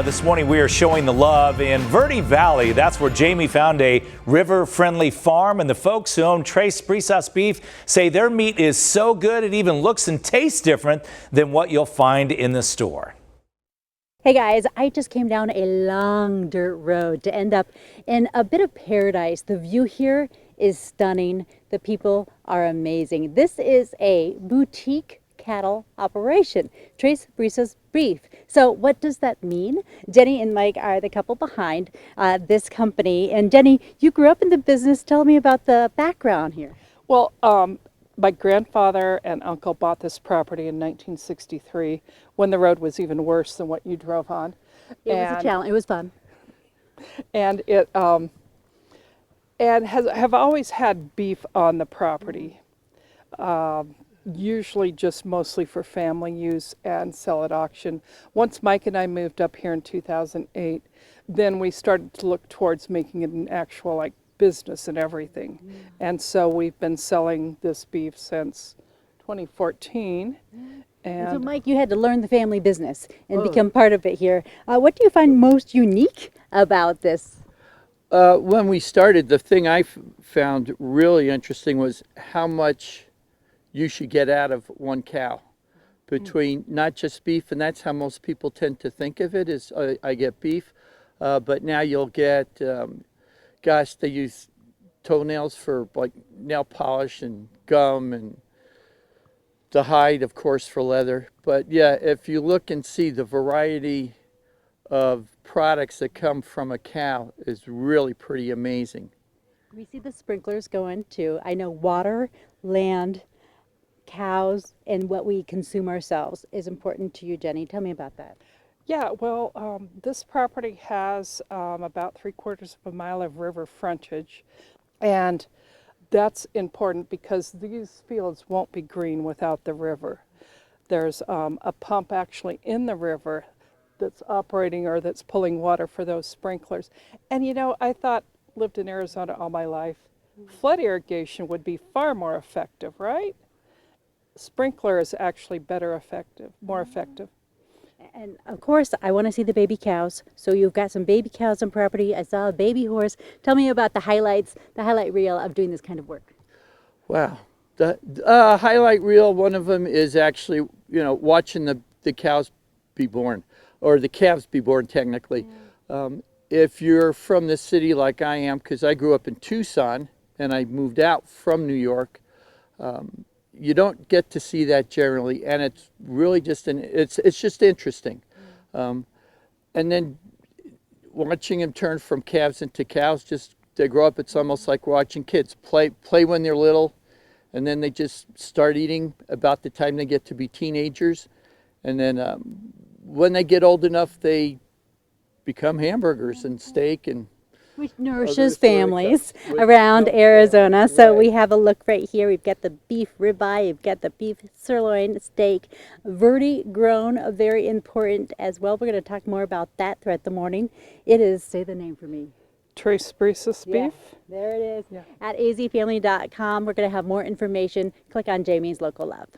This morning we are showing the love in Verde Valley. That's where Jamie found a river-friendly farm, and the folks who own Tres Brisas beef say their meat is so good it even looks and tastes different than what you'll find in the store. Hey guys, I just came down a long dirt road to end up in a bit of paradise. The view here is stunning. The people are amazing. This is a boutique cattle operation, Tres Brisas Beef. So what does that mean? Jenny and Mike are the couple behind this company. And Jenny, you grew up in the business. Tell me about the background here. Well, my grandfather and uncle bought this property in 1963 when the road was even worse than what you drove on. It was a challenge. It was fun. And it have always had beef on the property. Usually just mostly for family use and sell at auction. Once Mike and I moved up here in 2008, then we started to look towards making it an actual like business and everything. And so we've been selling this beef since 2014. And so Mike, you had to learn the family business and become part of it here. What do you find most unique about this? When we started, the thing I found really interesting was how much you should get out of one cow between not just beef, and that's how most people tend to think of it is I get beef, but now you'll get, gosh, they use toenails for like nail polish and gum, and the hide, of course, for leather. But yeah, if you look and see the variety of products that come from a cow is really pretty amazing. We see the sprinklers going to, I know water, land, cows, and what we consume ourselves is important to you, Jenny. Tell me about that. yeah, well, this property has about 3/4 of a mile of river frontage, and that's important because these fields won't be green without the river. There's a pump actually in the river that's operating or that's pulling water for those sprinklers. And you know, I thought, lived in Arizona all my life, flood irrigation would be far more effective, right? Sprinkler is actually more effective. And of course, I want to see the baby cows. So you've got some baby cows on property. I saw a baby horse. Tell me about the highlights, the highlight reel of doing this kind of work. Wow. The highlight reel, one of them is actually, watching the cows be born, or the calves be born technically. Yeah. If you're from the city like I am, because I grew up in Tucson and I moved out from New York, you don't get to see that generally, and it's really just it's just interesting. And then watching them turn from calves into cows, just they grow up. It's almost like watching kids play when they're little, and then they just start eating about the time they get to be teenagers, and then when they get old enough, they become hamburgers and steak and. Which nourishes families around Arizona. So we have a look right here. We've got the beef ribeye, you've got the beef sirloin steak, Verde grown, very important as well. We're going to talk more about that throughout the morning. It is, say the name for me. Tres Brisas beef. There it is. Yeah. At azfamily.com. We're going to have more information. Click on Jamie's Local Love.